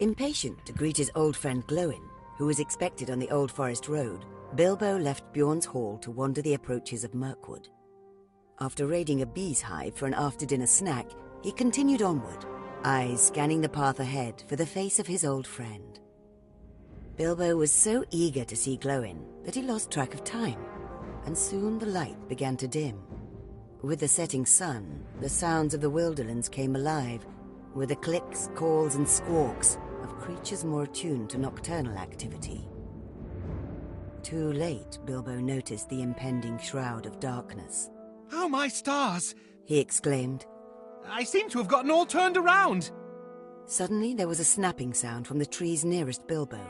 Impatient to greet his old friend Glowin, who was expected on the Old Forest Road, Bilbo left Bjorn's hall to wander the approaches of Mirkwood. After raiding a bee's hive for an after-dinner snack, he continued onward, eyes scanning the path ahead for the face of his old friend. Bilbo was so eager to see Glowin that he lost track of time, and soon the light began to dim. With the setting sun, the sounds of the Wilderlands came alive, with the clicks, calls, and squawks of creatures more attuned to nocturnal activity. Too late, Bilbo noticed the impending shroud of darkness. "Oh, my stars!" He exclaimed. "I seem to have gotten all turned around!" Suddenly, there was a snapping sound from the trees nearest Bilbo.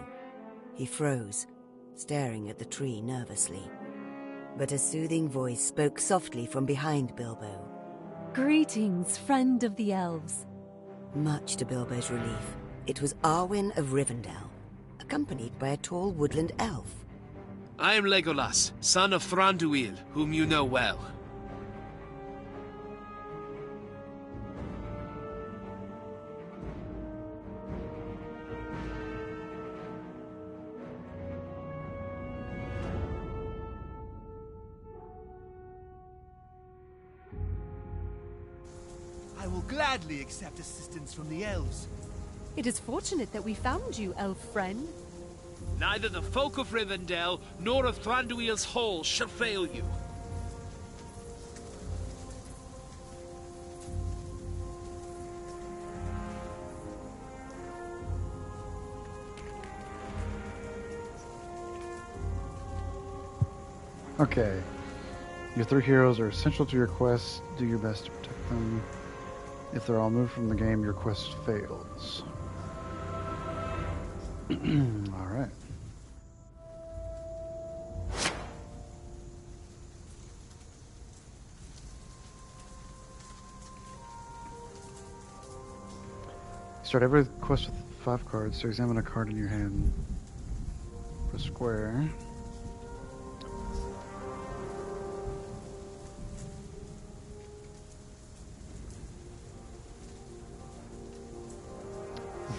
He froze, staring at the tree nervously. But a soothing voice spoke softly from behind Bilbo. "Greetings, friend of the elves." Much to Bilbo's relief, it was Arwen of Rivendell, accompanied by a tall woodland elf. I am Legolas, son of Thranduil, whom you know well. I will gladly accept assistance from the elves. It is fortunate that we found you, elf friend. Neither the folk of Rivendell nor of Thranduil's Hall shall fail you. Okay. Your three heroes are essential to your quest. Do your best to protect them. If they're all moved from the game, your quest fails. Alright. Start every quest with 5 cards, so examine a card in your hand. Press square.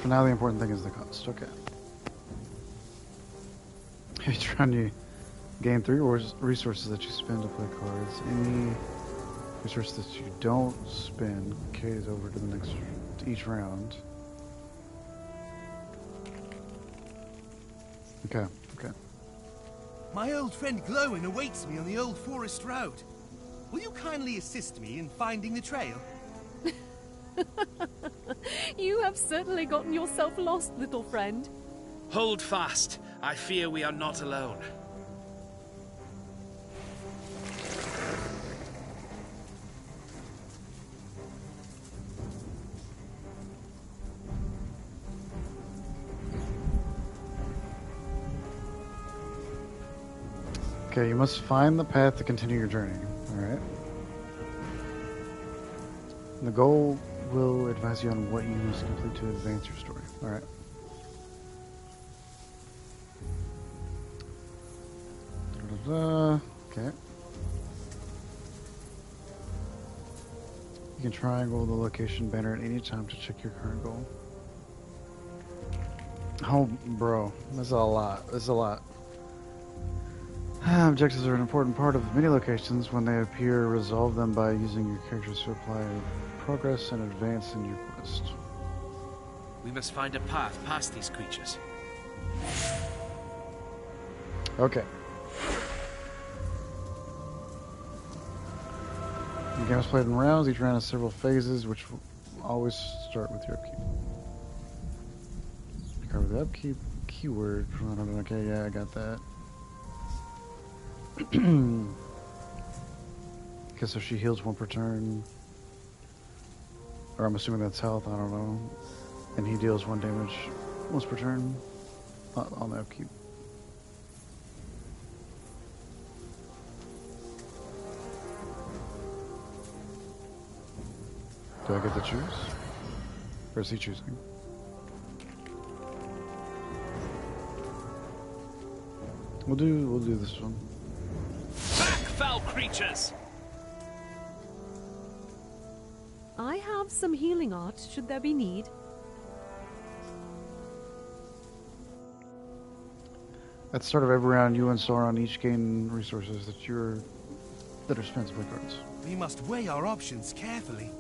For now, the important thing is the cost. Okay. You're trying to gain 3 resources that you spend to play cards. Any resource that you don't spend carries over to the next to each round. Okay. Okay. My old friend Glowin awaits me on the Old Forest Road. Will you kindly assist me in finding the trail? You have certainly gotten yourself lost, little friend. Hold fast. I fear we are not alone. Okay, you must find the path to continue your journey. Alright. The goal will advise you on what you must complete to advance your story. Alright. Okay. You can triangle the location banner at any time to check your current goal. Oh, bro. That's a lot. That's a lot. Objectives are an important part of many locations. When they appear, resolve them by using your characters to apply progress and advance in your quest. We must find a path past these creatures. Okay. The game is played in rounds. Each round has several phases, which will always start with your upkeep. Cover the upkeep keyword. Okay, yeah, I got that. Okay, so she heals 1 per turn. Or I'm assuming that's health, I don't know. And he deals 1 damage once per turn on the upkeep. Do I get to choose? Or is he choosing? We'll do this one. Back, foul creatures! I have some healing art, should there be need. At the start of every round, you and Sauron each gain resources that are spent to play cards. We must weigh our options carefully.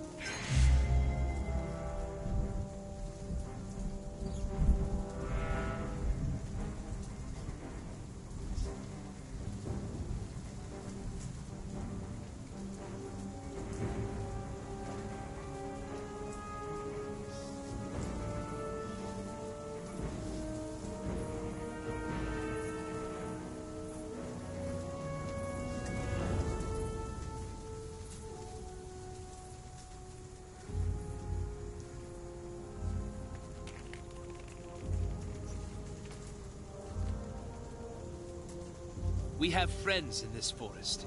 We have friends in this forest.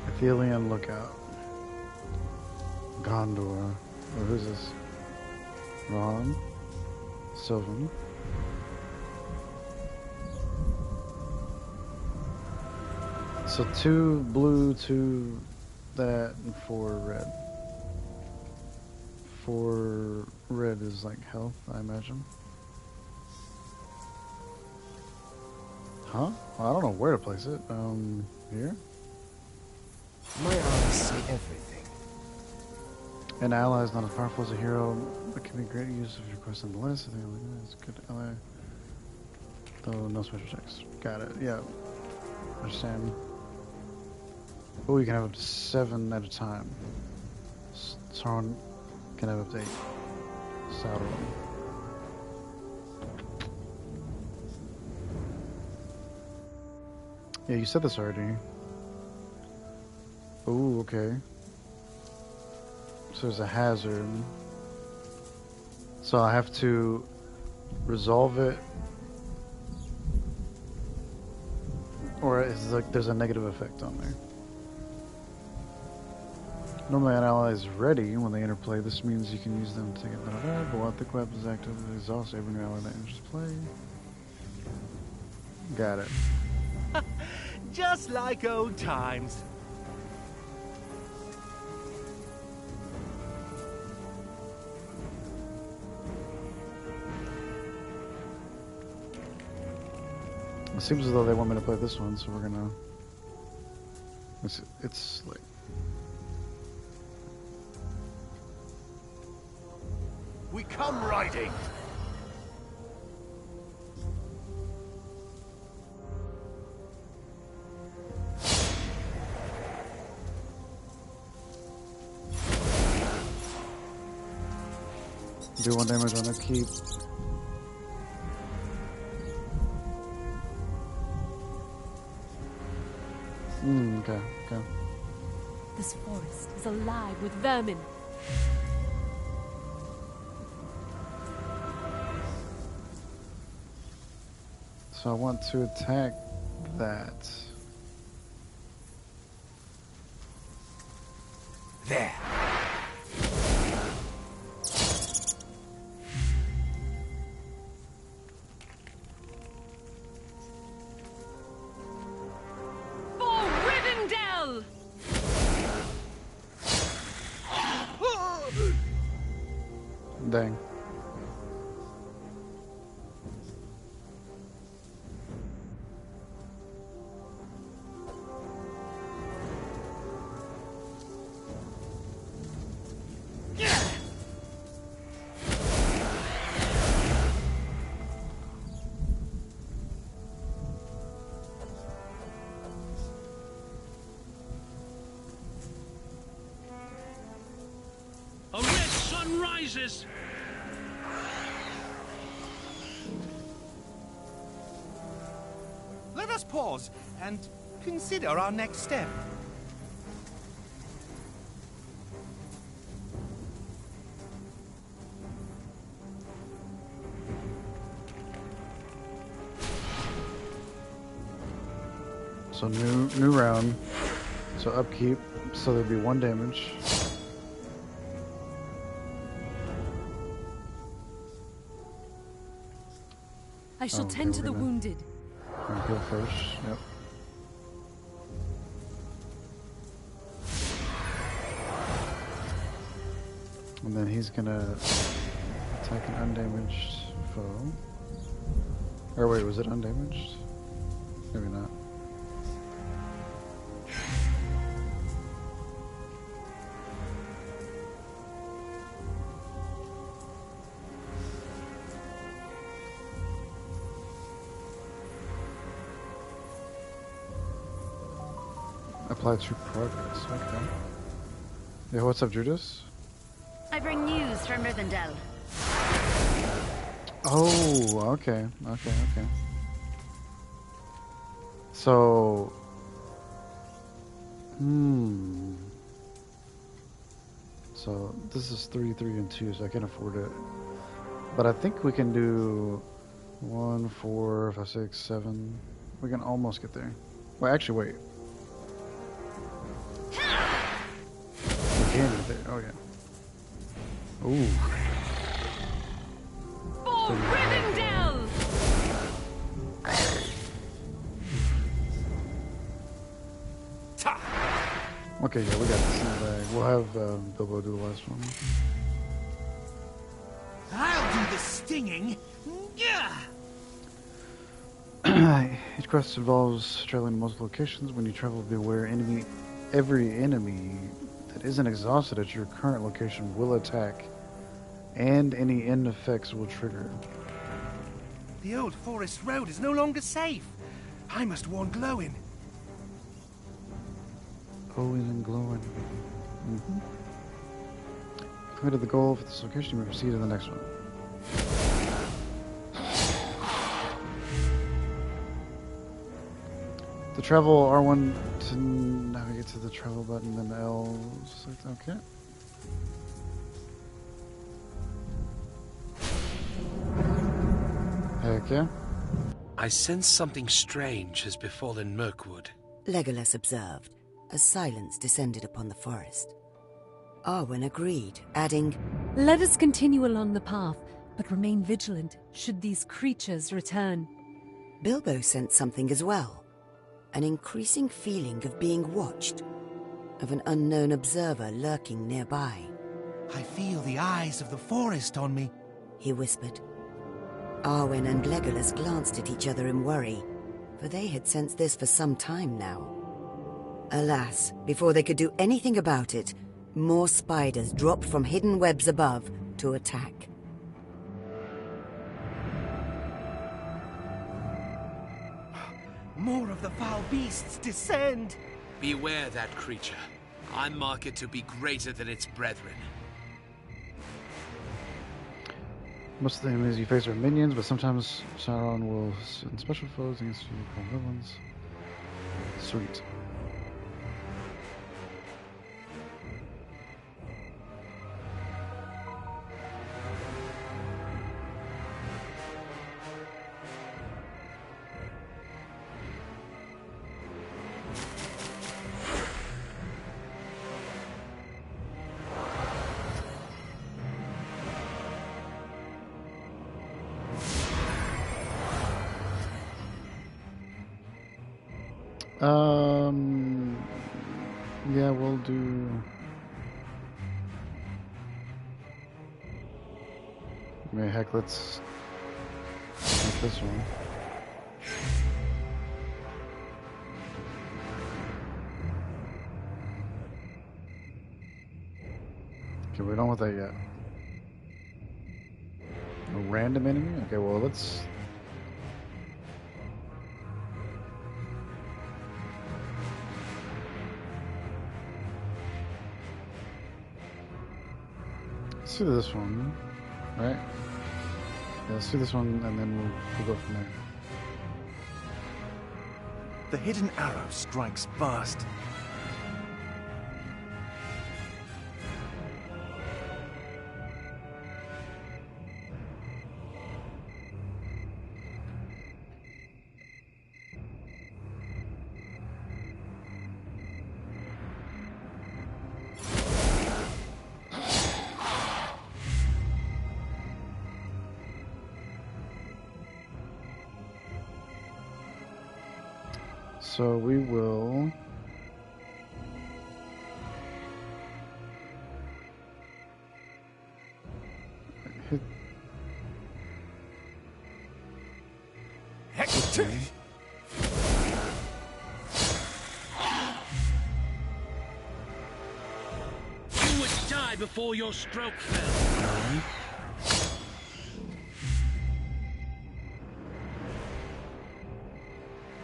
Athelian Lookout. Gondor. Oh, who's this? Ron. Sylvan. So 2 blue, 2 that, and 4 red. 4 red is like health, I imagine. Huh? Well, I don't know where to place it. Here? My eyes see everything. An ally is not as powerful as a hero, but can be great use if you request on the list. I think it's a good ally. Though no special checks. Got it. Yeah. Understand. Oh, you can have up to 7 at a time. Sauron can have up to 8. Sauron. Yeah, you said this already. Oh, okay. So there's a hazard. So I have to resolve it. Or it's like there's a negative effect on there. Normally an ally is ready when they enter play. This means you can use them to get better bad, but while thick weapon is active, it exhausts every new ally that enters play. Got it. Just like old times. It seems as though they want me to play this one, so we're gonna... It's like... We come riding. Do 1 damage on upkeep. Okay, okay. This forest is alive with vermin. So I want to attack that. There. For Rivendell! Dang. A red sun rises! Let us pause and consider our next step. So new round. So upkeep. So there'd be 1 damage. I shall Okay, tend to we're the gonna- wounded. Heal first. Yep. And then he's gonna attack an undamaged foe. Or wait, was it undamaged? Maybe not. Apply to progress, okay. Yeah, what's up, Judas? I bring news from Rivendell. Oh, okay. So, so this is 3, 3, and 2, so I can't afford it. But I think we can do 1, 4, 5, 6, 7. We can almost get there. Well, actually, wait. We can get there. Oh, yeah. Ooh. For Rivendell! Okay, yeah, we got this in the bag. We'll have Bilbo do the last one. I'll do the stinging. Yeah. Each quest involves traveling to multiple locations. When you travel, be aware every enemy that isn't exhausted at your current location will attack, and any end effects will trigger. The old forest road is no longer safe. I must warn Glowin. Glowing and glowing. Completed the goal for this location, you may proceed to the next one. To travel, R1 to navigate to the travel button, then L. Okay. Heck yeah. I sense something strange has befallen Mirkwood. Legolas observed as silence descended upon the forest. Arwen agreed, adding, Let us continue along the path, but remain vigilant should these creatures return. Bilbo sensed something as well. An increasing feeling of being watched, of an unknown observer lurking nearby. I feel the eyes of the forest on me. He whispered. Arwen and Legolas glanced at each other in worry, for they had sensed this for some time now. Alas, before they could do anything about it, more spiders dropped from hidden webs above to attack. More of the foul beasts descend. Beware that creature. I mark it to be greater than its brethren. Most of the enemies you face are minions, but sometimes Sauron will send special foes against you called villains. Sweet. Yeah, we'll do. I mean, heck, let's make this one. Okay, we don't want that yet. A random enemy? Okay, well, let's. Let's do this one, right? Yeah, let's do this one, and then we'll go from there. The hidden arrow strikes fast. So we will. thing. You would die before your stroke fell.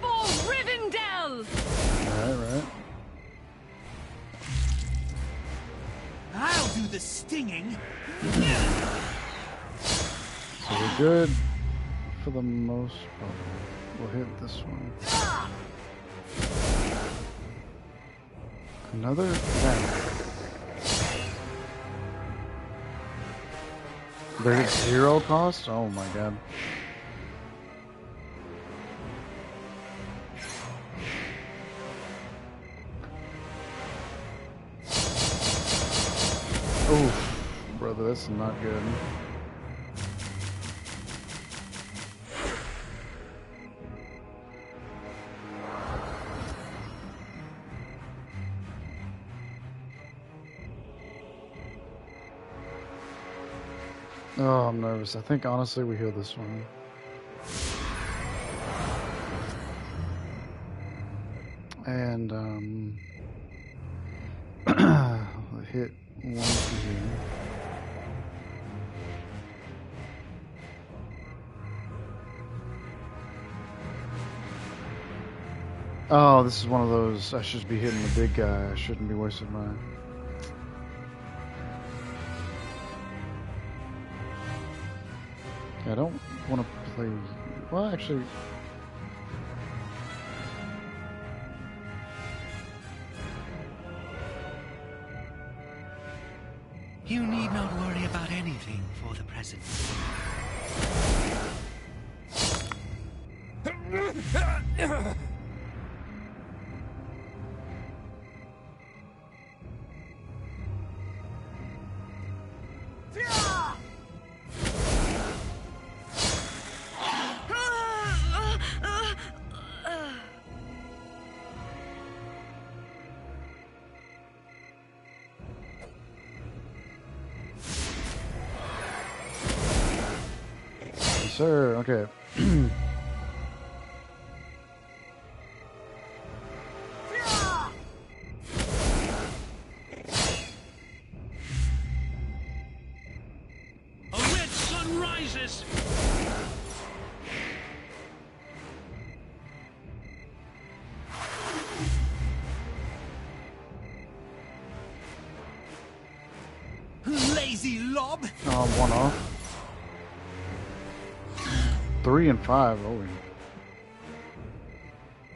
For Rivendell! Right. I'll do the stinging. So we're good for the most part. We'll hit this one. Another down. There's 0 cost? Oh my god. Oof, brother, that's not good. Oh, I'm nervous. I think honestly we heal this one. And hit one for here. Oh, this is one of those. I should be hitting the big guy. I shouldn't be wasting my. I don't want to play. Well, actually. You need not worry about anything for the present. Sir, okay. A red sun rises. Lazy lob! Oh, I'm 1 off. 3 and 5. Oh,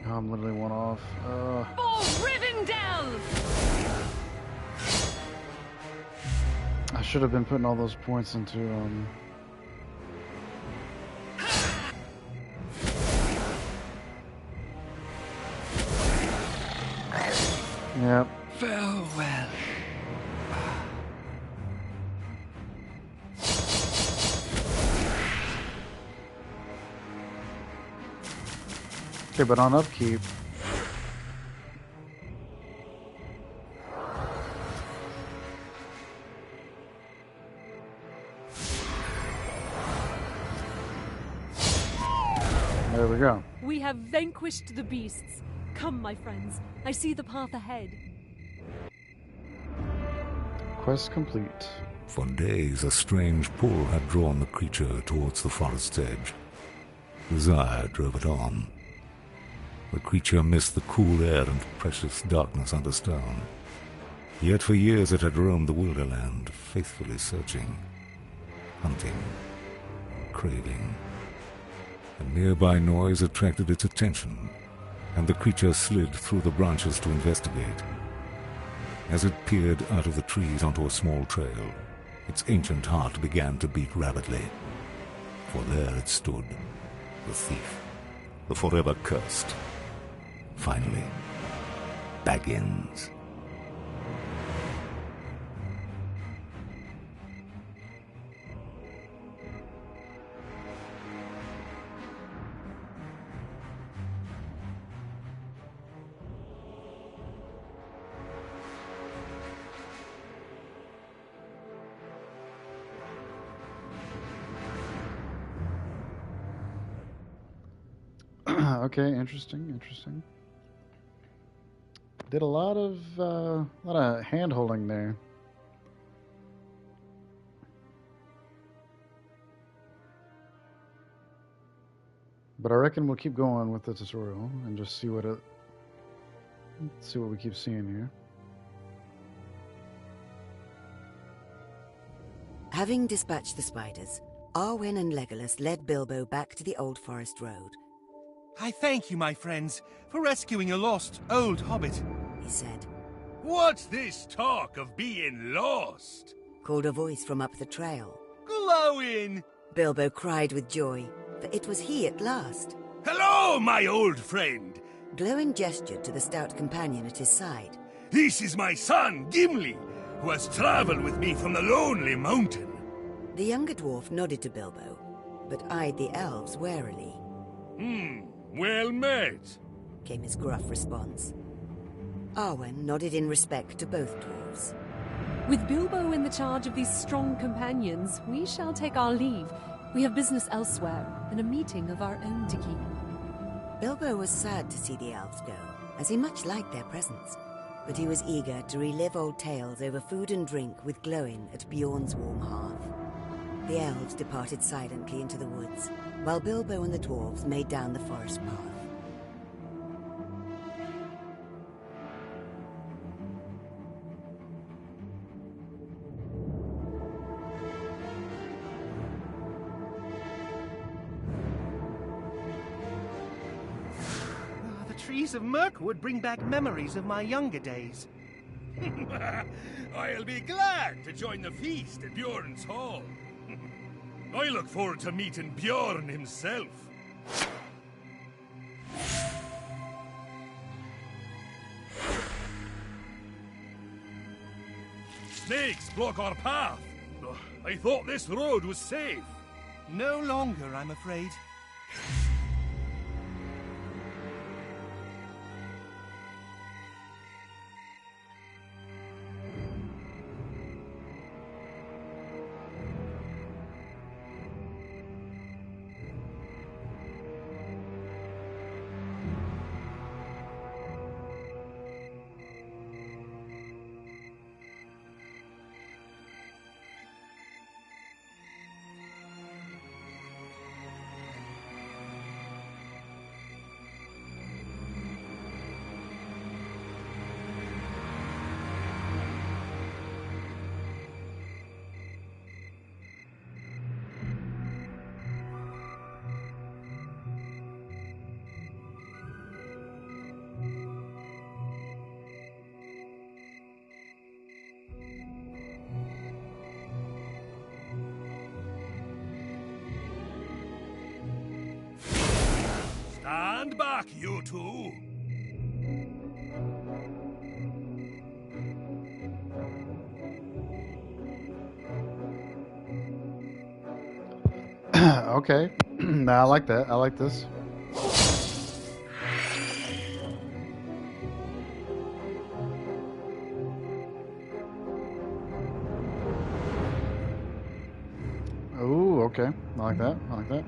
I'm literally 1 off. For Rivendell! I should have been putting all those points into Yep. Farewell. Okay, but on upkeep. There we go. We have vanquished the beasts. Come, my friends. I see the path ahead. Quest complete. For days, a strange pull had drawn the creature towards the forest's edge. Desire drove it on. The creature missed the cool air and precious darkness under stone. Yet for years it had roamed the wilderland, faithfully searching, hunting, craving. A nearby noise attracted its attention, and the creature slid through the branches to investigate. As it peered out of the trees onto a small trail, its ancient heart began to beat rapidly. For there it stood, the thief, the forever cursed. Finally, Baggins. Okay, interesting. Did a lot of hand holding there. But I reckon we'll keep going with the tutorial and just see what we keep seeing here. Having dispatched the spiders, Arwen and Legolas led Bilbo back to the Old Forest Road. I thank you, my friends, for rescuing a lost old hobbit, He said, What's this talk of being lost? called a voice from up the trail. Glowing! Bilbo cried with joy, for it was he at last. Hello, my old friend. Glowin gestured to the stout companion at his side. This is my son, Gimli, who has traveled with me from the Lonely Mountain. The younger dwarf nodded to Bilbo, but eyed the elves warily. Well met. Came his gruff response. Arwen nodded in respect to both dwarves. With Bilbo in the charge of these strong companions, we shall take our leave. We have business elsewhere, and a meeting of our own to keep. Bilbo was sad to see the elves go, as he much liked their presence. But he was eager to relive old tales over food and drink with Glowin at Bjorn's warm hearth. The elves departed silently into the woods, while Bilbo and the dwarves made down the forest path. The trees of Mirkwood bring back memories of my younger days. I'll be glad to join the feast at Bjorn's Hall. I look forward to meeting Bjorn himself. Snakes block our path. I thought this road was safe. No longer, I'm afraid. Stand back, you two. Okay. Nah, I like that. I like this. Ooh, okay. I like that. I like that.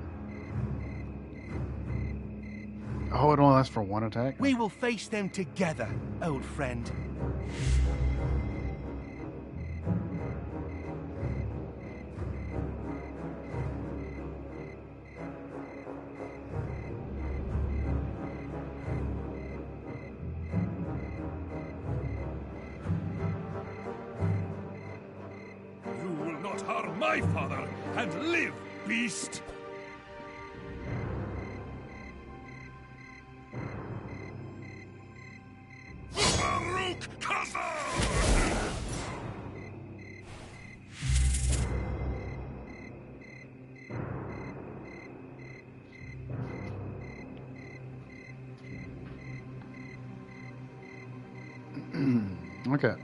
Oh, it only lasts for one attack? We will face them together, old friend. You will not harm my father and live, beast. Baruch Khazar! Okay.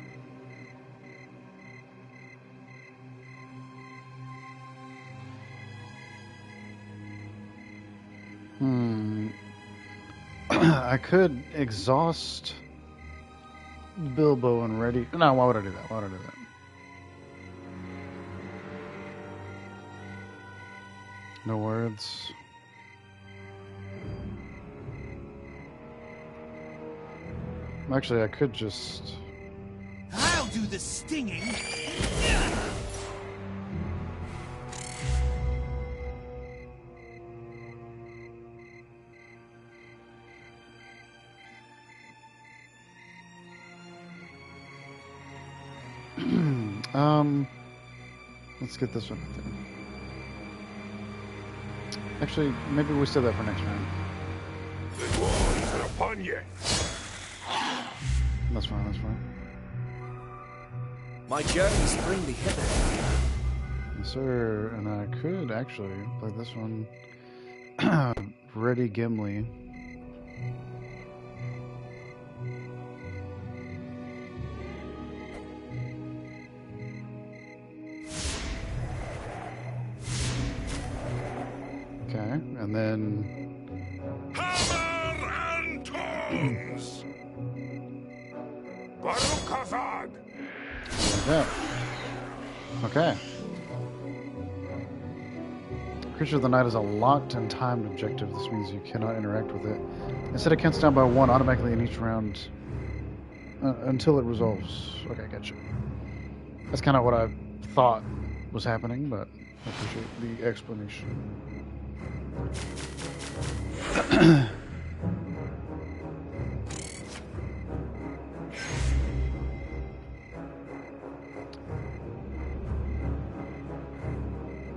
I could exhaust Bilbo and ready. No, why would I do that? Why would I do that? No words. Actually, I could just... I'll do the stinging. Let's get this one up there. Actually, maybe we save that for next round. The walls are upon you. That's fine, that's fine. My journeys bring me hither. Yes, sir. And I could actually play this one. Ready Gimli. Okay, and then... Hammer and tongs! Baruch Hazad! Yeah. Okay. Creature of the Night is a locked and timed objective. This means you cannot interact with it. Instead, it counts down by 1 automatically in each round until it resolves. Okay, gotcha. That's kind of what I thought was happening, but I appreciate the explanation.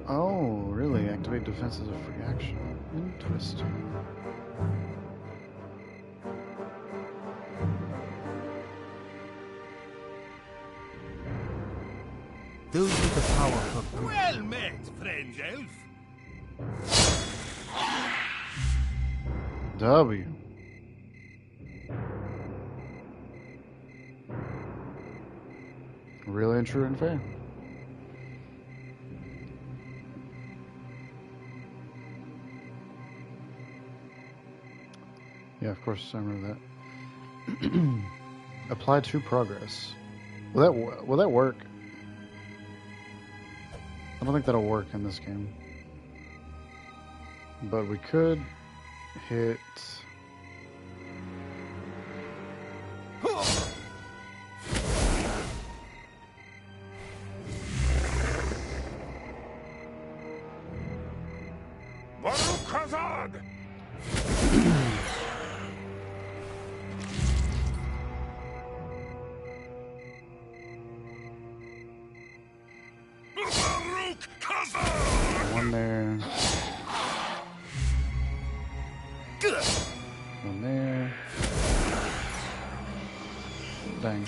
Oh, really? Activate defense as a free action. Interesting. Those with the power for good. Well met, friend elf. W. Really and true and fair. Yeah, of course, I remember that. Apply to progress. Will that work? I don't think that'll work in this game. But we could hit... Baruch Hazad! Baruch Hazad! One there. One there. Dang.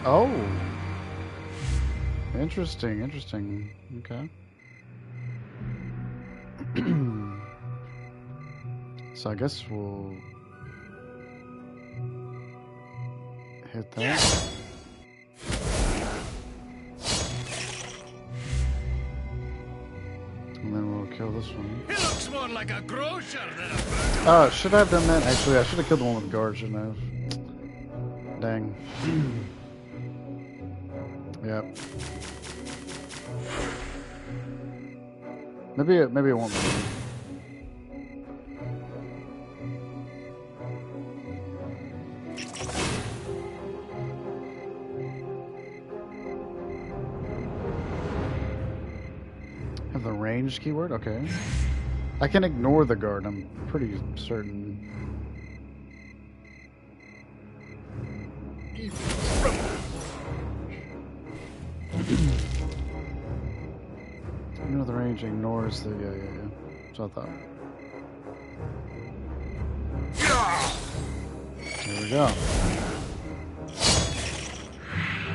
Oh! Interesting, interesting. Okay. So I guess we'll hit that. And then we'll kill this one. He looks more like a grocer than a burger. Oh, should I have done that? Actually, I should have killed the one with guard, shouldn't I have? Dang. Yep. Maybe it won't be. Have the ranged keyword? Okay. I can ignore the guard, I'm pretty certain. You know the range ignores the yeah. So I thought. There we go.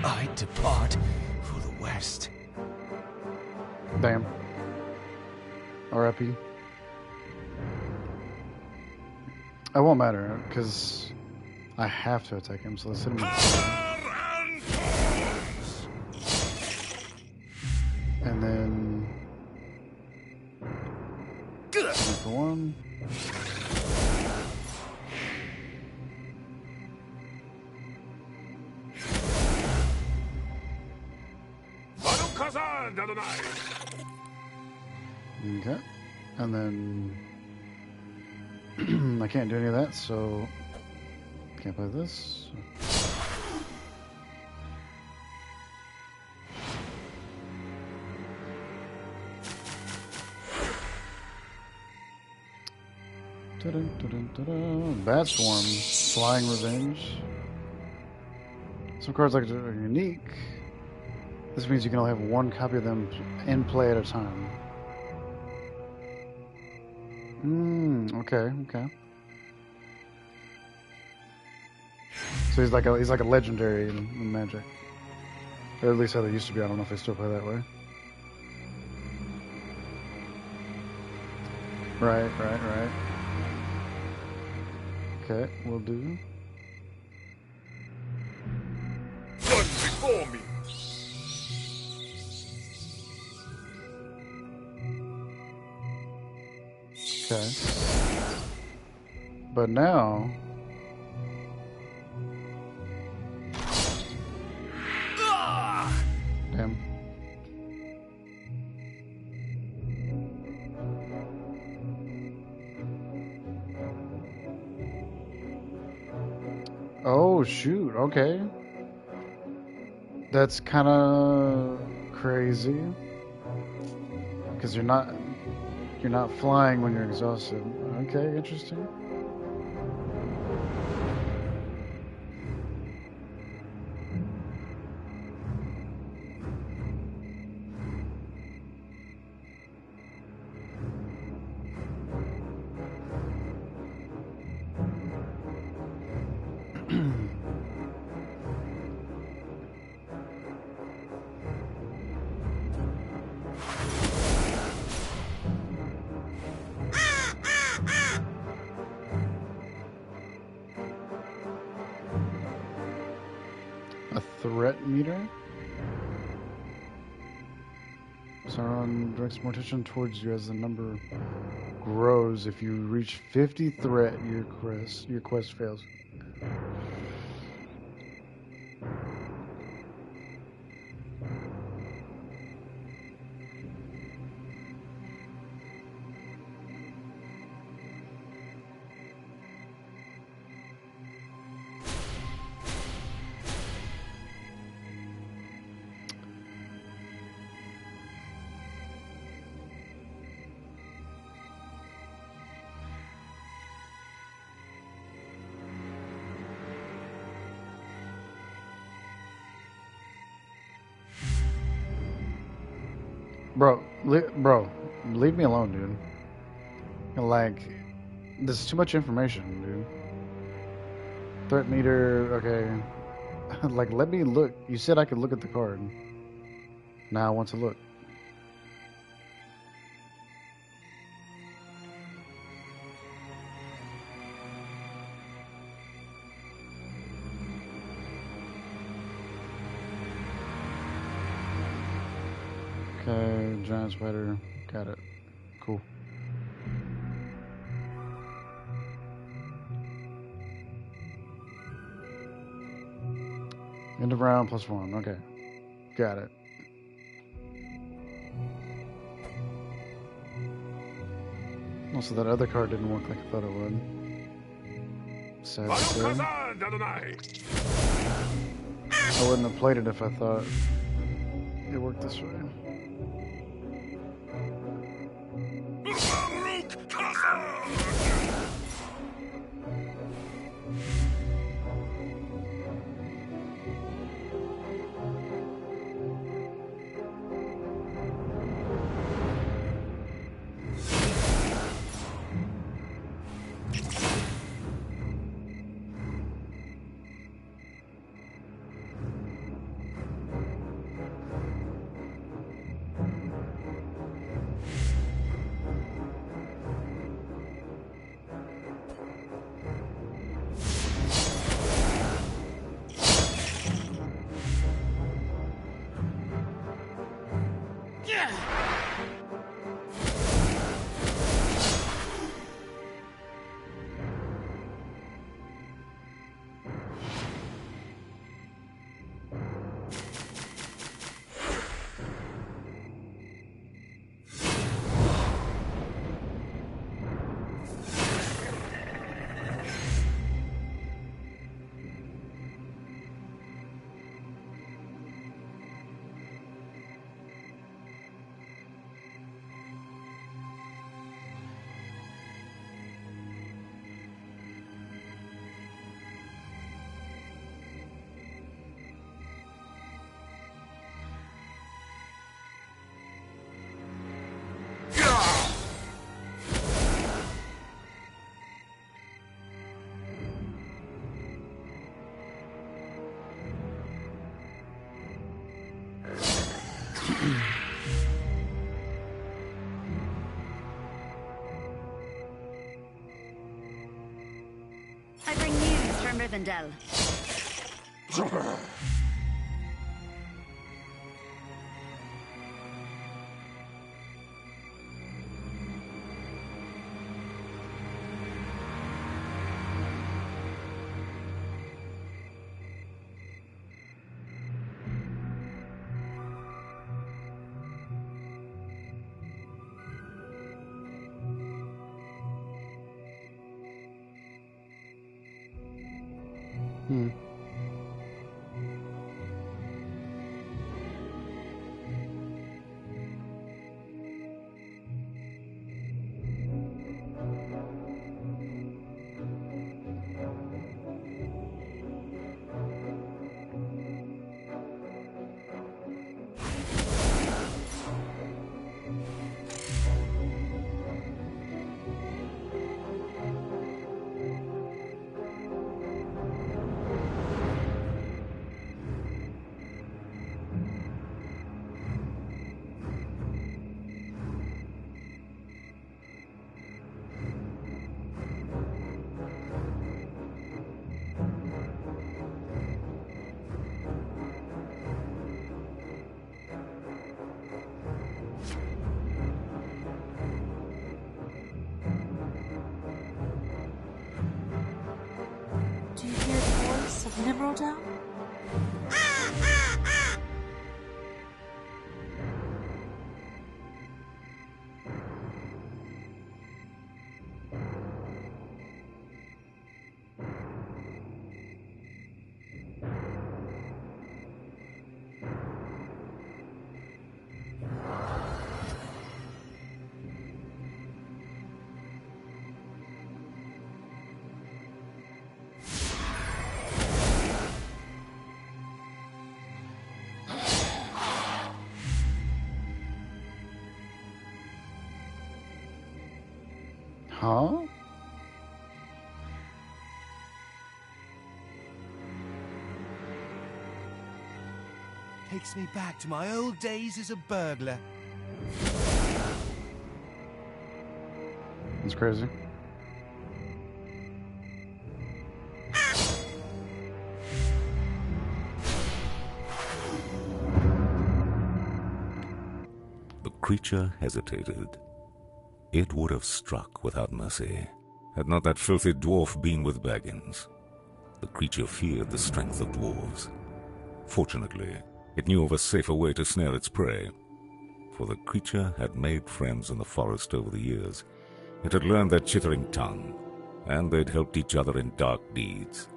I depart for the west. Damn. RIP. It won't matter, because I have to attack him, so let's hit him. And then... for one. Okay. And then... I can't do any of that, so... Can't play this. Bat Swarm, Flying Revenge. Some cards like are unique. This means you can only have one copy of them in play at a time. Okay. So he's like a legendary in Magic, or at least how they used to be. I don't know if they still play that way. Right. Okay, will do. Run before me. Okay. But now... Damn. Oh, shoot. Okay. That's kind of crazy. Because you're not flying when you're exhausted. Okay, interesting. Threat meter. Sauron directs more attention towards you as the number grows. If you reach 50 threat, your quest fails. Bro, leave me alone, dude. Like, this is too much information, dude. Threat meter, okay. Like, let me look. You said I could look at the card. Now I want to look. Okay, giant spider. Got it. Cool. End of round +1. Okay. Got it. Also, that other card didn't work like I thought it would. Sad to say. I wouldn't have played it if I thought it worked this way. I bring news from Rivendell. Do you hear the voice of Nimrodel? Huh? Takes me back to my old days as a burglar. It's crazy. The creature hesitated. It would have struck without mercy, had not that filthy dwarf been with Baggins. The creature feared the strength of dwarves. Fortunately, it knew of a safer way to snare its prey, for the creature had made friends in the forest over the years. It had learned their chittering tongue, and they'd helped each other in dark deeds.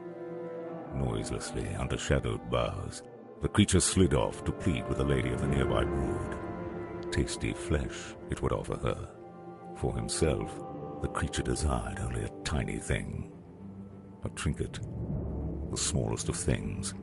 Noiselessly, under shadowed boughs, the creature slid off to plead with the lady of the nearby brood. Tasty flesh it would offer her. For himself, the creature desired only a tiny thing. A trinket, the smallest of things.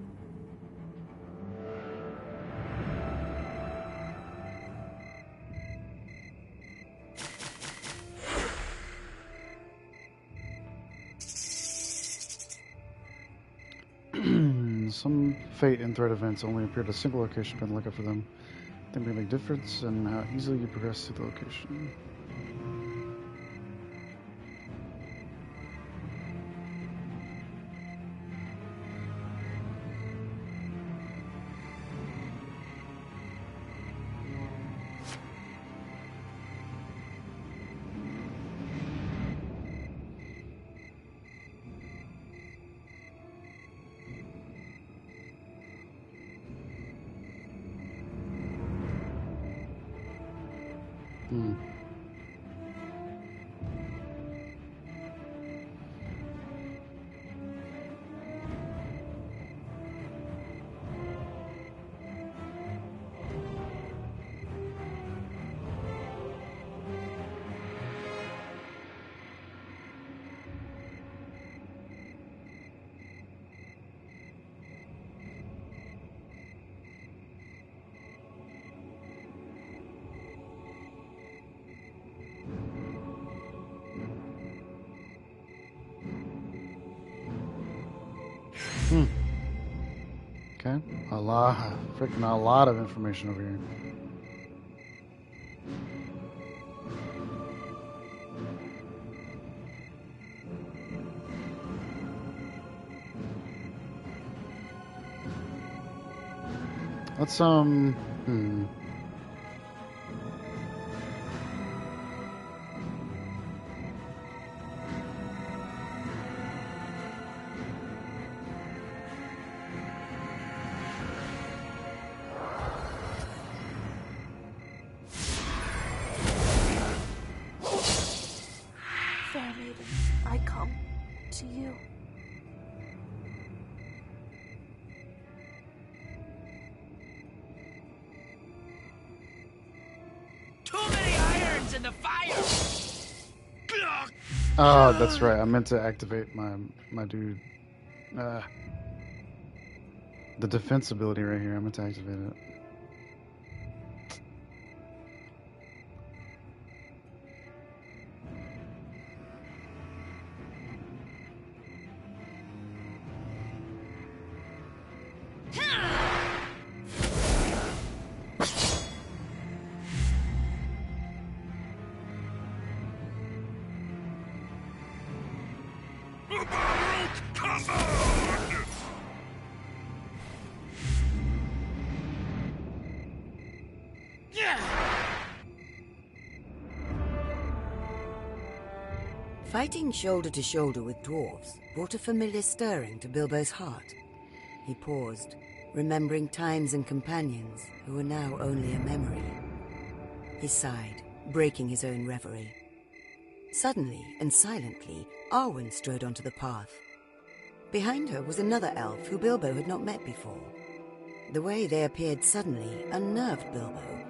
Some fate and threat events only appear at a single location. Been looking for them. They may make a difference in how easily you progress to the location. Okay, a lot of information over here. Let's, Fair maiden, I come to you. Too many irons in the fire! Oh, that's right. I meant to activate my dude. The defense ability right here. I meant to activate it. Fighting shoulder to shoulder with dwarves brought a familiar stirring to Bilbo's heart. He paused, remembering times and companions who were now only a memory. He sighed, breaking his own reverie. Suddenly and silently, Arwen strode onto the path. Behind her was another elf who Bilbo had not met before. The way they appeared suddenly unnerved Bilbo,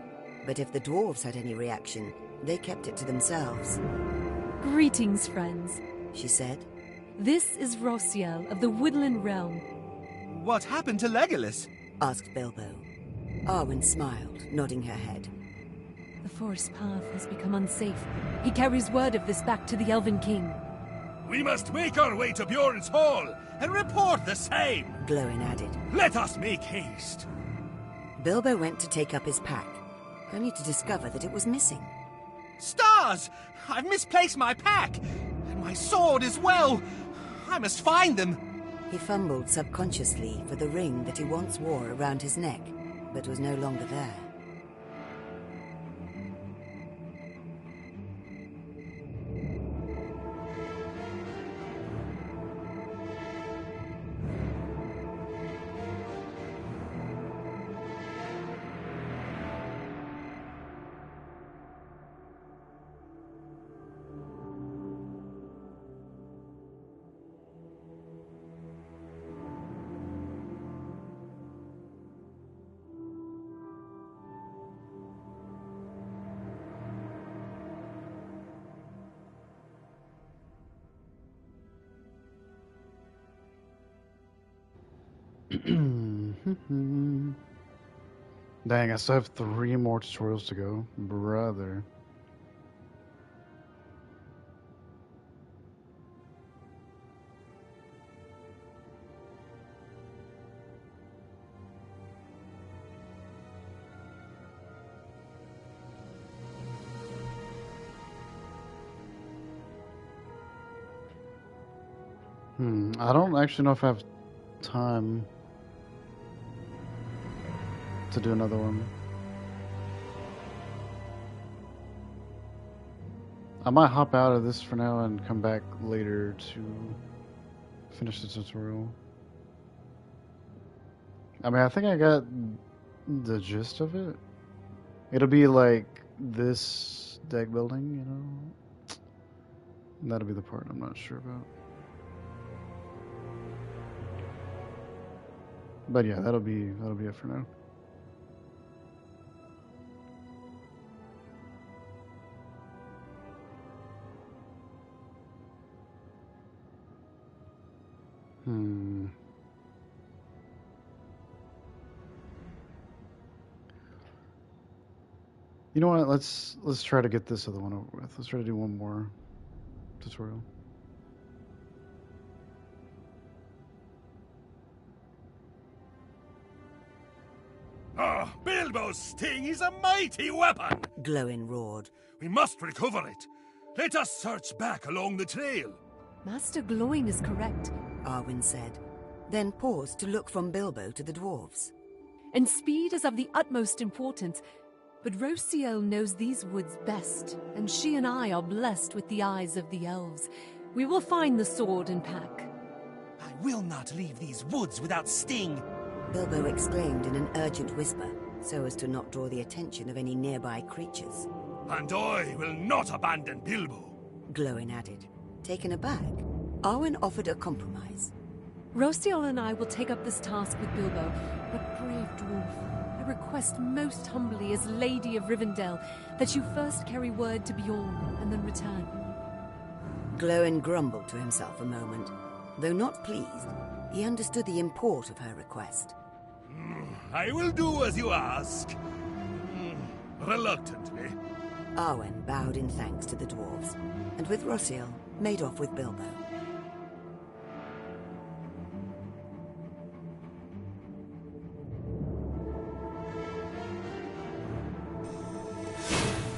but if the dwarves had any reaction, they kept it to themselves. Greetings, friends, She said. This is Rosiel of the Woodland Realm. What happened to Legolas? Asked Bilbo. Arwen smiled, nodding her head. The forest path has become unsafe. He carries word of this back to the Elven King. We must make our way to Bjorn's Hall and report the same. Glowin added. Let us make haste. Bilbo went to take up his pack, only to discover that it was missing. Stars! I've misplaced my pack! And my sword as well! I must find them! He fumbled subconsciously for the ring that he once wore around his neck, but was no longer there. Dang, I still have 3 more tutorials to go. Brother. I don't actually know if I have time to do another one. I might hop out of this for now and come back later to finish the tutorial. I mean, I think I got the gist of it. It'll be like this deck building, you know? That'll be the part I'm not sure about. But yeah, that'll be it for now. You know what? Let's try to get this other one over with. Let's try to do one more tutorial. Ah, Bilbo's sting is a mighty weapon! Glowin roared. We must recover it. Let us search back along the trail. Master Glowing is correct. Arwen said, then paused to look from Bilbo to the dwarves. and speed is of the utmost importance. But Rosiel knows these woods best, and she and I are blessed with the eyes of the elves. We will find the sword and pack. I will not leave these woods without Sting. Bilbo exclaimed in an urgent whisper, so as to not draw the attention of any nearby creatures. And I will not abandon Bilbo. Glowin added. Taken aback, Arwen offered a compromise. Rosiel and I will take up this task with Bilbo, but brave dwarf, I request most humbly as Lady of Rivendell that you first carry word to Bjorn and then return. Glowin grumbled to himself a moment. Though not pleased, he understood the import of her request. I will do as you ask. Reluctantly. Arwen bowed in thanks to the dwarves, and with Rosiel, made off with Bilbo.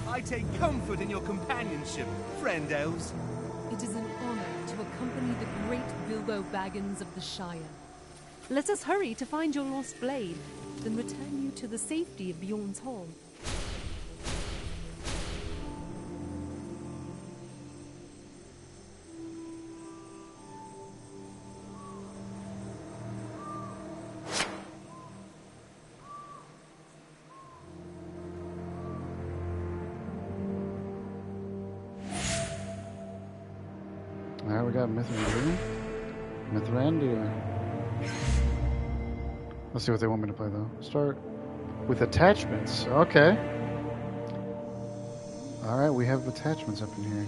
I take comfort in your companionship, friend elves. It is an honor to accompany the great Bilbo Baggins of the Shire. Let us hurry to find your lost blade, then return you to the safety of Bjorn's Hall. Alright, we got Mithrandir. Mithrandir. Let's see what they want me to play though. Start with attachments. Okay. Alright, we have attachments up in here.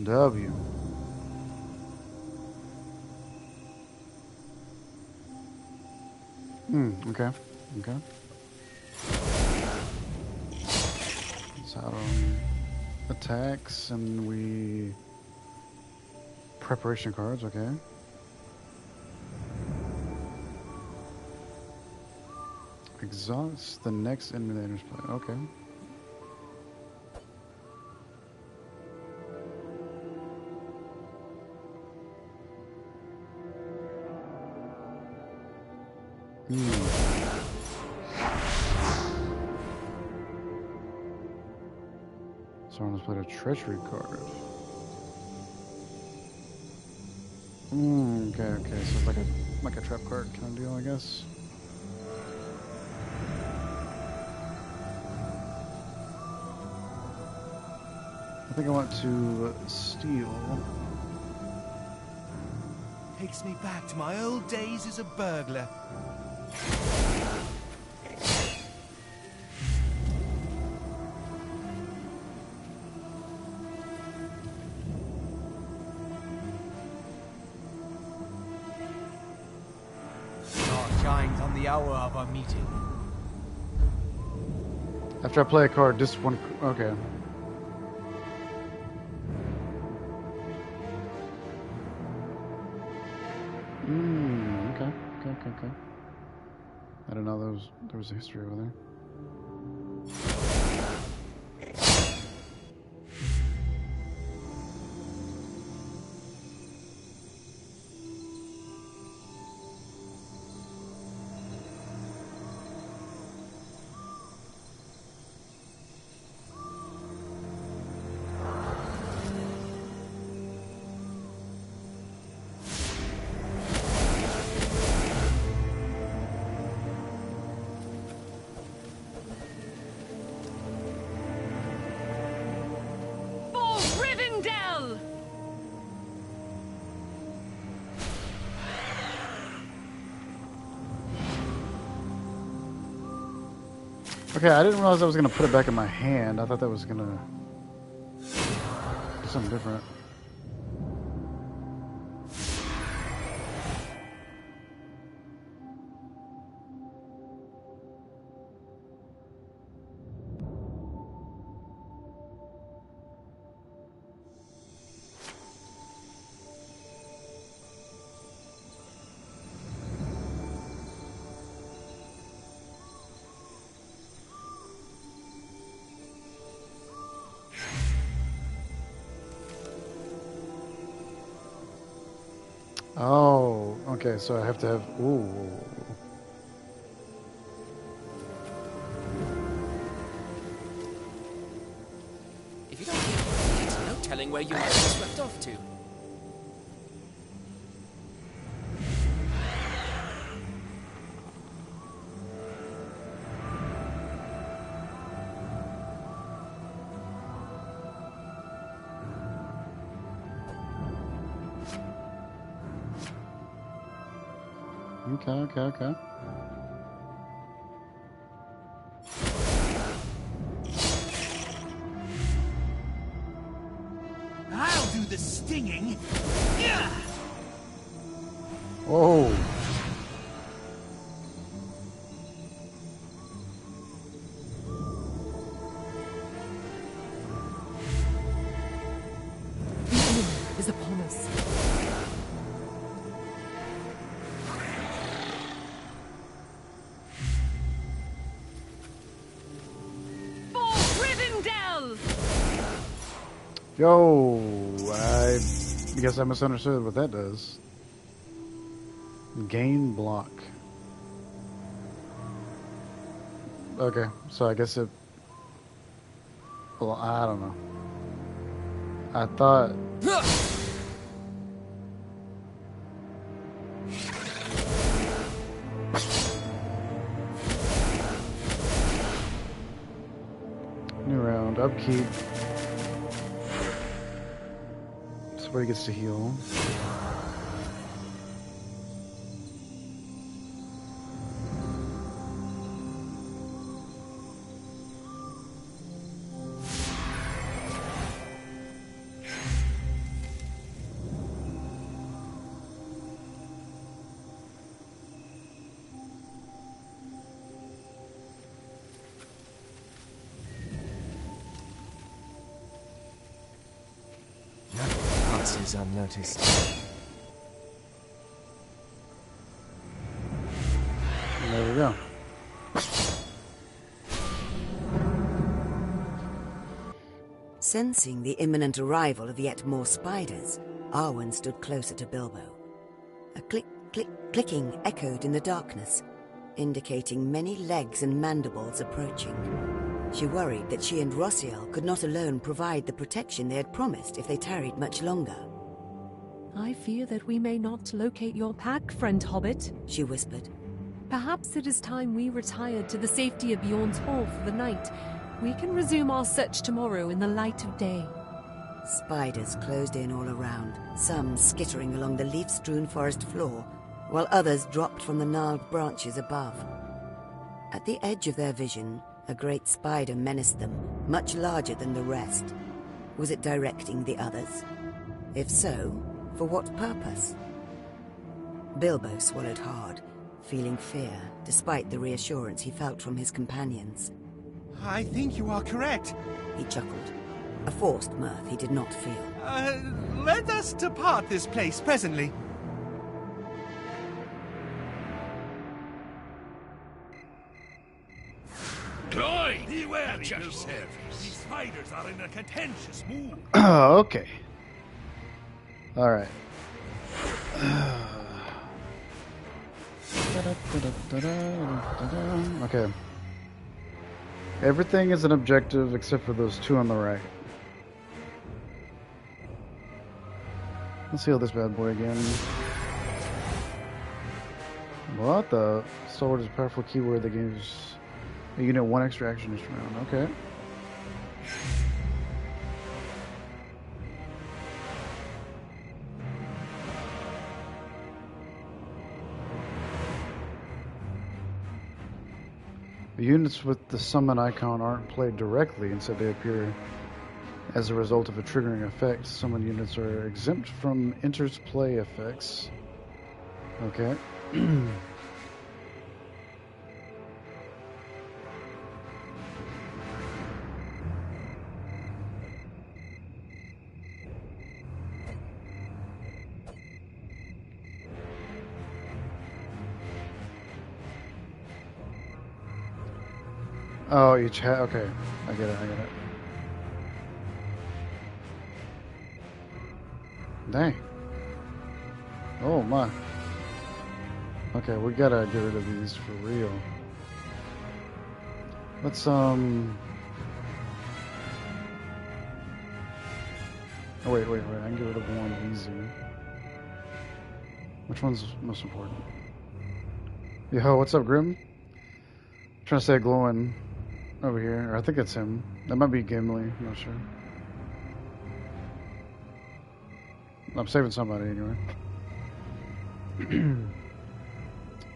W. Okay. Okay. So, attacks, and we... Preparation cards, okay. Exhaust the next enemy that enters play, okay. Someone's played a treachery card. Okay, so it's like a trap card kind of deal, I guess. I think I want to steal. Takes me back to my old days as a burglar. Shines on the hour of our meeting. After I play a card, this one... Okay. Okay. I didn't know there was a history over there. Okay, I didn't realize I was going to put it back in my hand. I thought that was going to do something different. Oh, okay, so I have to have... Ooh. If you don't keep your feet, no telling where you might be swept off to. Okay. I'll do the stinging. Yeah. Whoa. The enemy is upon us. For Rivendell! Yo, I guess I misunderstood what that does. Gain block. Okay, so I guess it... Well, I don't know. I thought... New round, upkeep. Somebody gets to heal. Passes unnoticed. And there we go. Sensing the imminent arrival of yet more spiders, Arwen stood closer to Bilbo. A clicking echoed in the darkness, indicating many legs and mandibles approaching. She worried that she and Rossiel could not alone provide the protection they had promised if they tarried much longer. I fear that we may not locate your pack, friend Hobbit, she whispered. Perhaps it is time we retired to the safety of Bjorn's Hall for the night. We can resume our search tomorrow in the light of day. Spiders closed in all around, some skittering along the leaf-strewn forest floor, while others dropped from the gnarled branches above. At the edge of their vision, a great spider menaced them, much larger than the rest. Was it directing the others? If so, for what purpose? Bilbo swallowed hard, feeling fear, despite the reassurance he felt from his companions. I think you are correct. He chuckled, a forced mirth he did not feel. Let us depart this place presently. Cloy! Beware yourself. These spiders are in a contentious mood. Oh, okay. Alright. Okay. Everything is an objective except for those two on the right. Let's heal this bad boy again. What the? Sword is a powerful keyword that gives a unit one extra action each round. Okay. The units with the summon icon aren't played directly, instead they appear as a result of a triggering effect. Summon units are exempt from enters play effects. Okay. Oh, each okay. I get it. Dang. Oh my. Okay, we gotta get rid of these for real. Let's Oh wait, I can get rid of one easy. Which one's most important? Yo, what's up, Grim? Trying to say glowing over here. Or I think it's him. That might be Gimli, I'm not sure. I'm saving somebody anyway.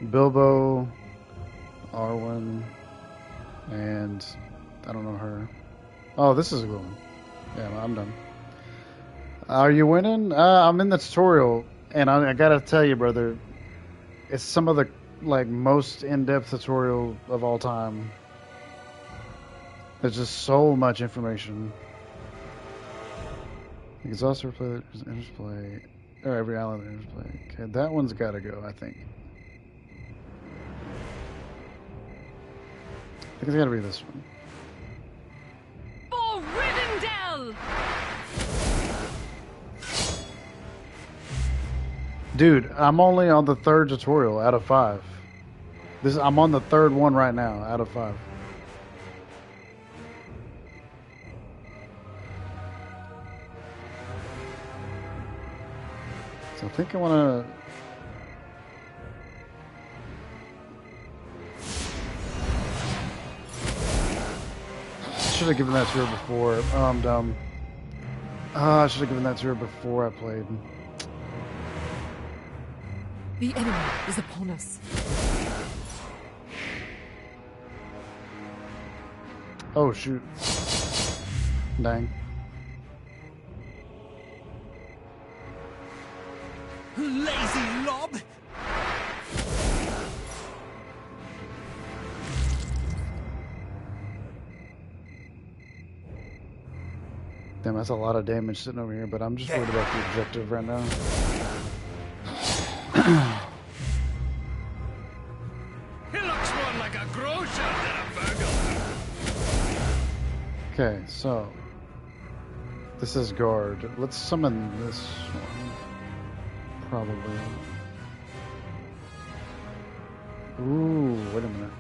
Bilbo, Arwen, and I don't know her. Oh, this is glowing. Yeah, I'm done. Are you winning? I'm in the tutorial, and I gotta tell you, brother, it's some of the most in-depth tutorial of all time. There's just so much information. Exhaust replay, interplay, or every island interplay. Okay, that one's gotta go, I think. I think it's gotta be this one. For Rivendell! Dude, I'm only on the 3rd tutorial out of 5. I'm on the 3rd one right now out of 5. So I think I want to... Should have given that to her before. Oh, I'm dumb. I should have given that to her before I played. The enemy is upon us. Oh, shoot. Dang. Lazy lob! Damn, that's a lot of damage sitting over here, but I'm just worried about the objective right now. He looks more like a grocer than a burglar. Okay, so this is guard. Let's summon this one. Probably. Ooh, wait a minute.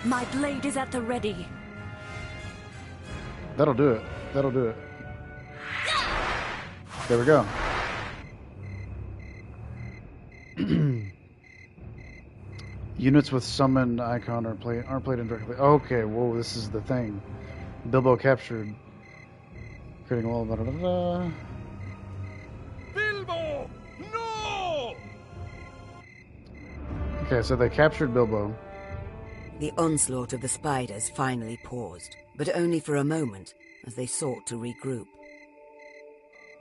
My blade is at the ready. That'll do it. That'll do it. There we go. Units with summoned icon aren't played indirectly. Okay, whoa, this is the thing. Bilbo captured. Creating a wall. Bilbo! No! Okay, so they captured Bilbo. The onslaught of the spiders finally paused, but only for a moment, as they sought to regroup.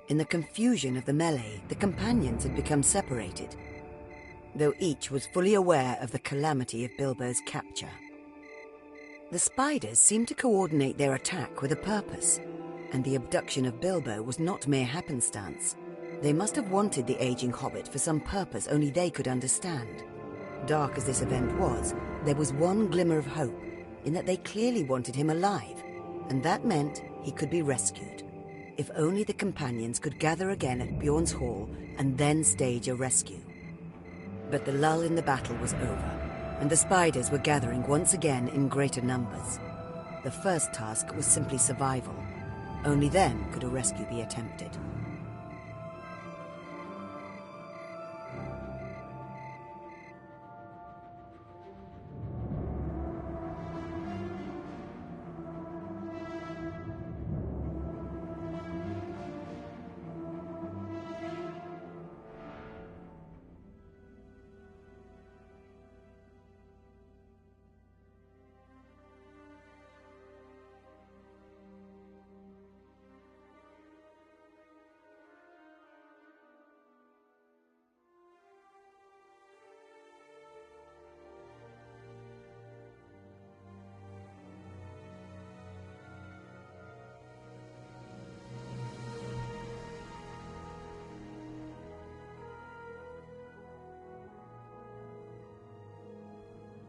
In the confusion of the melee, the companions had become separated, though each was fully aware of the calamity of Bilbo's capture. The spiders seemed to coordinate their attack with a purpose, and the abduction of Bilbo was not mere happenstance. They must have wanted the aging hobbit for some purpose only they could understand. Dark as this event was, there was one glimmer of hope, in that they clearly wanted him alive, and that meant he could be rescued. If only the companions could gather again at Bjorn's Hall and then stage a rescue. But the lull in the battle was over, and the spiders were gathering once again in greater numbers. The first task was simply survival. Only then could a rescue be attempted.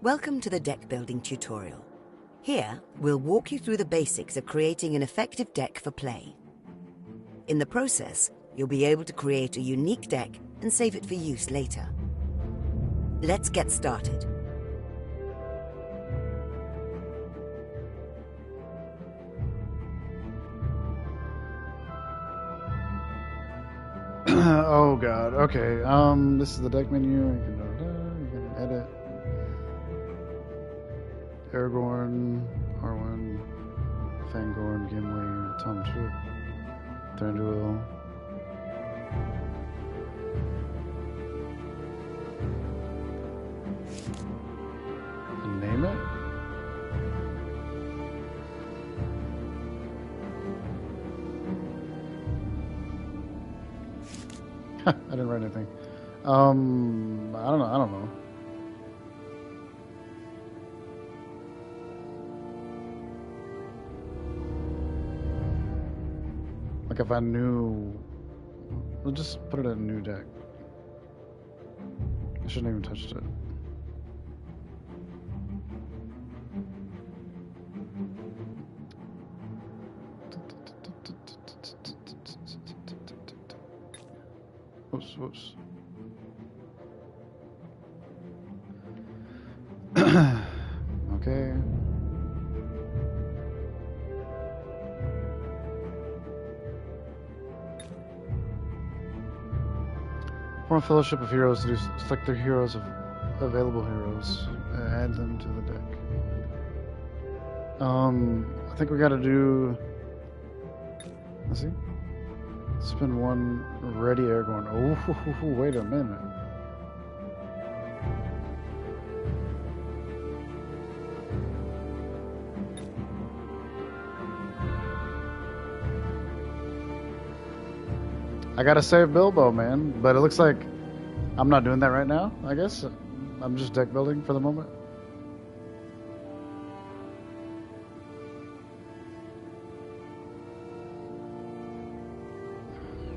Welcome to the deck building tutorial. Here, we'll walk you through the basics of creating an effective deck for play. In the process, you'll be able to create a unique deck and save it for use later. Let's get started. Oh god, okay. This is the deck menu. You can edit. Aragorn, Arwen, Fangorn, Gimli, Tom Shook, Thranduil. And name it? I didn't write anything. I don't know. Like if I knew, we'll just put it in a new deck. I shouldn't even touched it. Whoops. Okay. Form a fellowship of heroes to do select their heroes of available heroes. Add them to the deck. I think we gotta do. Let's see. Spin one ready Aragorn. Oh, wait a minute. I gotta save Bilbo, man. But it looks like I'm not doing that right now, I guess. I'm just deck building for the moment.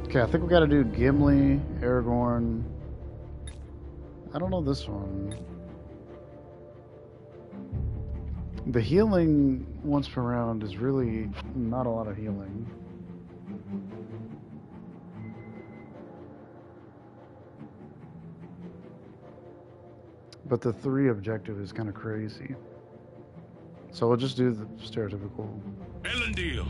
Okay, I think we gotta do Gimli, Aragorn. I don't know this one. The healing once per round is really not a lot of healing. But the 3 objective is kind of crazy. So we'll just do the stereotypical. Elendil!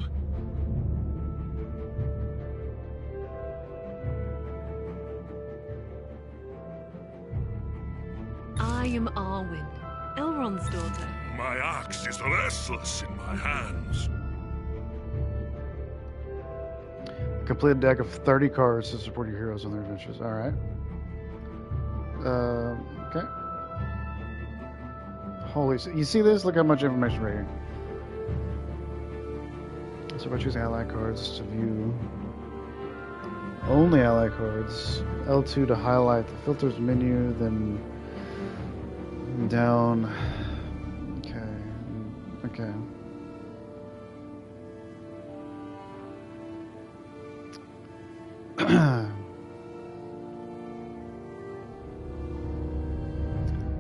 I am Arwen, Elrond's daughter. My axe is restless in my hands. Complete a deck of 30 cards to support your heroes on their adventures. Alright. Okay. Holy, you see this? Look how much information right here. So if I choose ally cards to view only ally cards, L2 to highlight the filters menu, then down. Okay.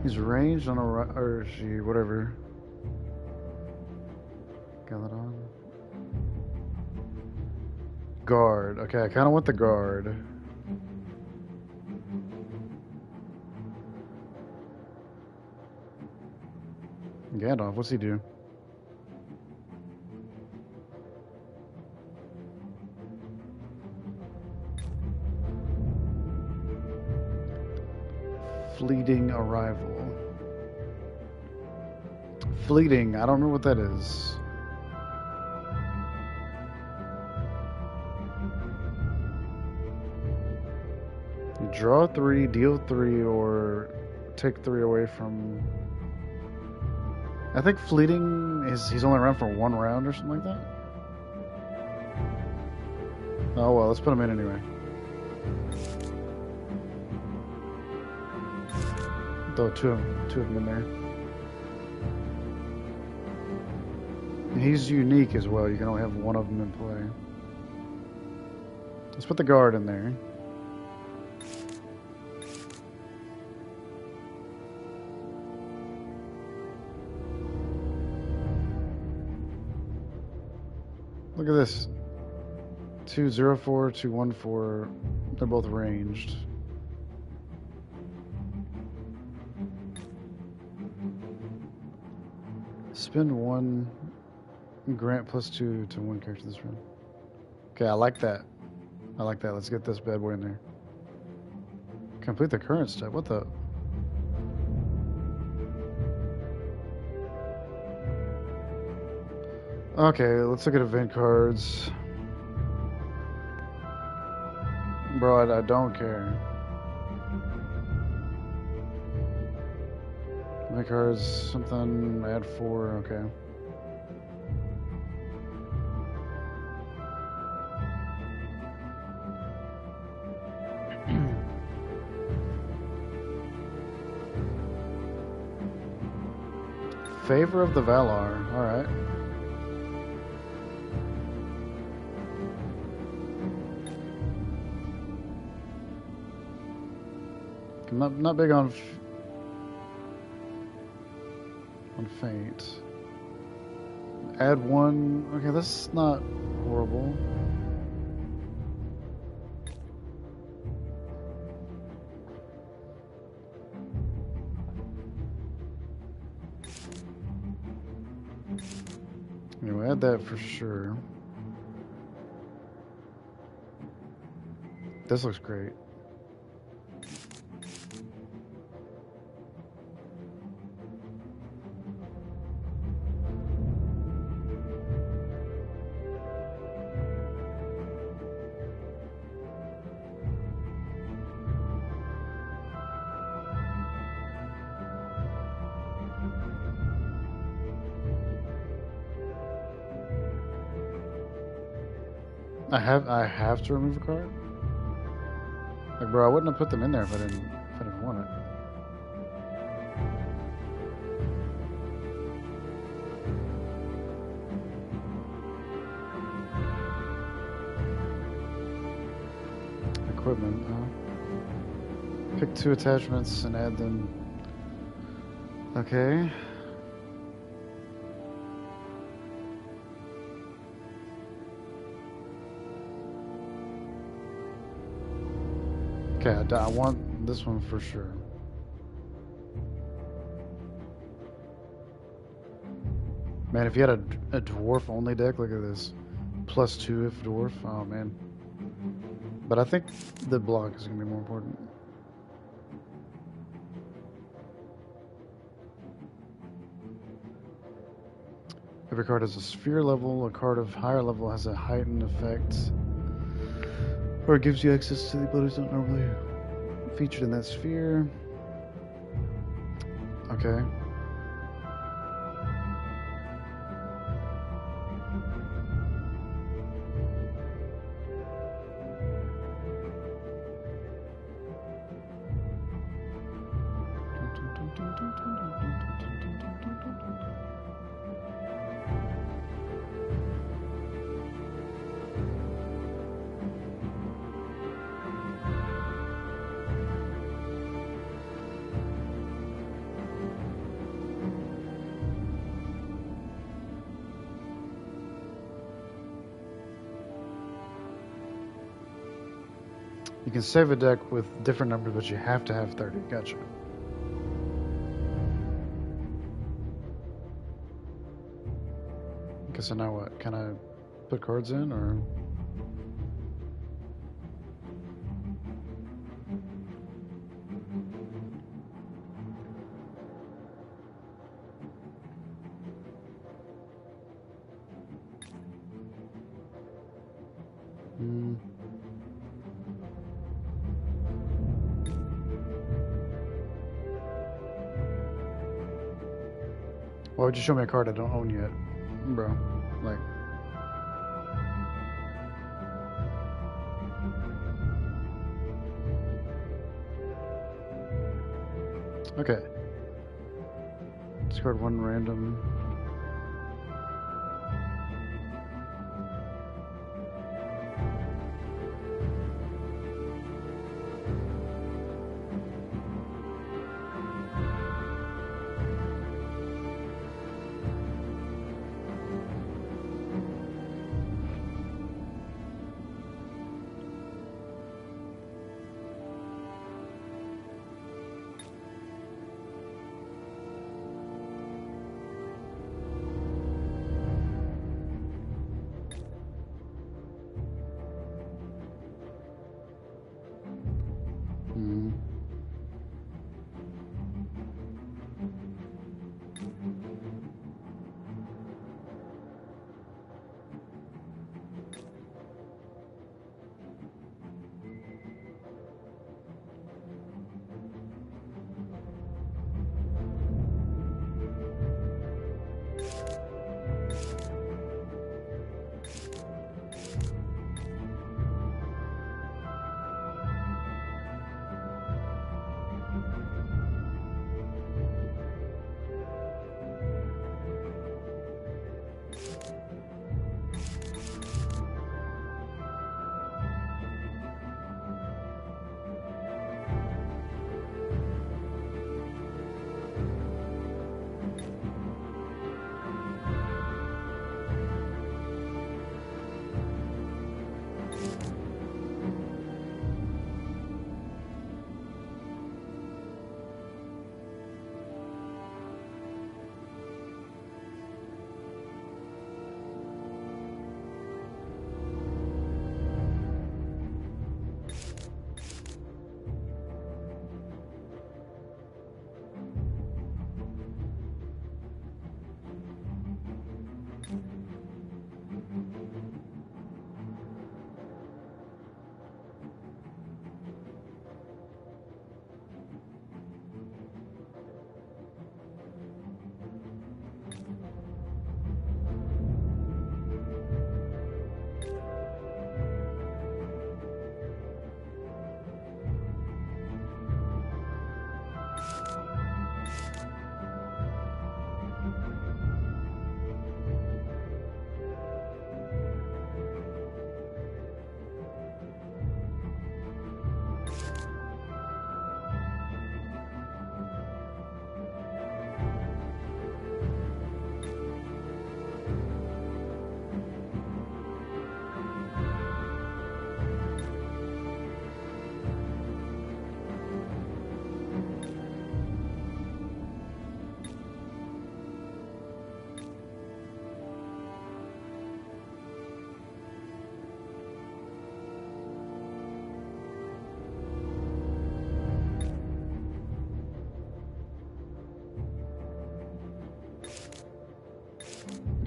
He's ranged on a or she whatever. Galadon. Guard. Okay, I kind of want the guard. Gandalf, what's he do? Fleeting arrival. Fleeting, I don't know what that is. You draw 3, deal 3, or take 3 away from... I think fleeting is he's only around for 1 round or something like that. Oh well, let's put him in anyway. Throw two of them in there. He's unique as well. You can only have 1 of them in play. Let's put the guard in there. Look at this. 204, 214. They're both ranged. Spend 1, grant +2 to 1 character this run. Okay, I like that. I like that. Let's get this bad boy in there. Complete the current step. What the? Okay, let's look at event cards. Bro, I don't care. Event cards, something, add 4, okay. Favor of the Valar, alright. I'm not big on faint. Add 1. Okay, that's not horrible. Anyway, add that for sure. This looks great. I have to remove a card? Like, bro, I wouldn't have put them in there if I didn't want it. Equipment, pick 2 attachments and add them. Okay. Okay, I want this one for sure. Man, if you had a dwarf only deck, look at this. +2 if dwarf. Oh man. But I think the block is gonna be more important. Every card has a sphere level. A card of higher level has a heightened effect, or it gives you access to the abilities not normally featured in that sphere. Okay. You can save a deck with different numbers, but you have to have 30. Gotcha. Okay, so now what? Can I put cards in, or? Why would you show me a card I don't own yet, bro? Like, okay. Discard 1 random.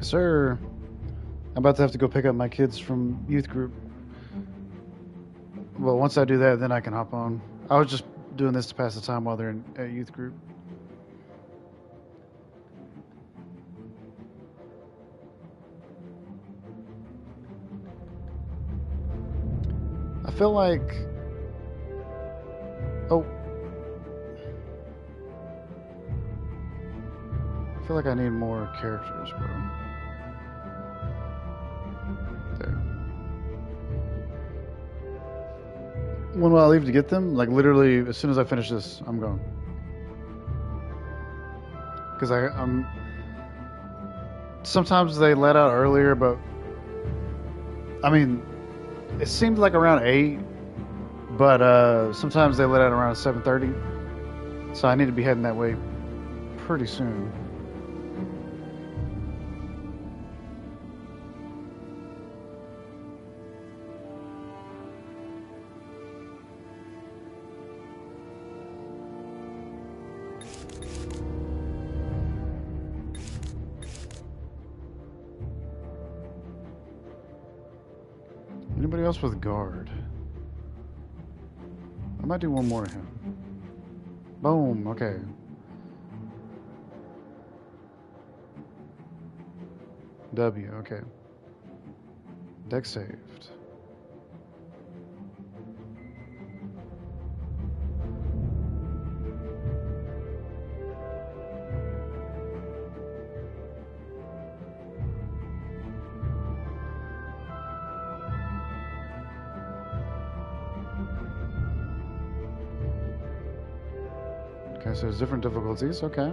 Sir, I'm about to have to go pick up my kids from youth group. Well, once I do that, then I can hop on. I was just doing this to pass the time while they're at youth group. I feel like... Oh. I feel like I need more characters, bro. There. When will I leave to get them? Like, literally, as soon as I finish this, I'm gone. Because I'm... Sometimes they let out earlier, but... I mean, it seemed like around 8, but sometimes they let out around 7:30. So I need to be heading that way pretty soon. Anybody else with guard? I might do one more of him. Boom, okay. W, okay. Deck saved. Okay, so there's different difficulties, okay.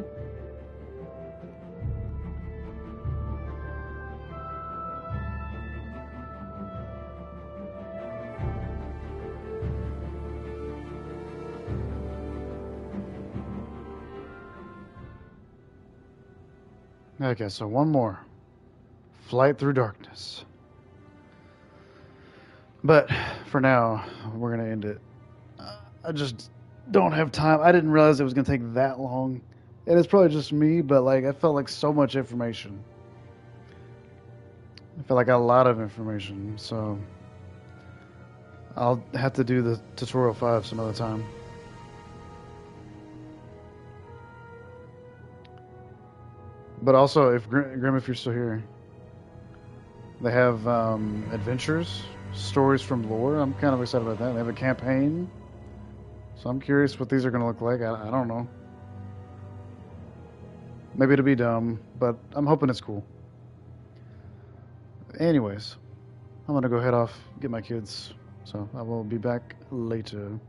Okay, so one more. Flight through darkness. But for now, we're going to end it. I just don't have time. I didn't realize it was going to take that long. And it's probably just me, but like I felt like so much information. I felt like I got a lot of information, so I'll have to do the tutorial 5 some other time. But also, if Grim, if you're still here, they have adventures, stories from lore. I'm kind of excited about that. They have a campaign, so I'm curious what these are going to look like. I don't know. Maybe it'll be dumb, but I'm hoping it's cool. Anyways, I'm going to go head off, get my kids, so I will be back later.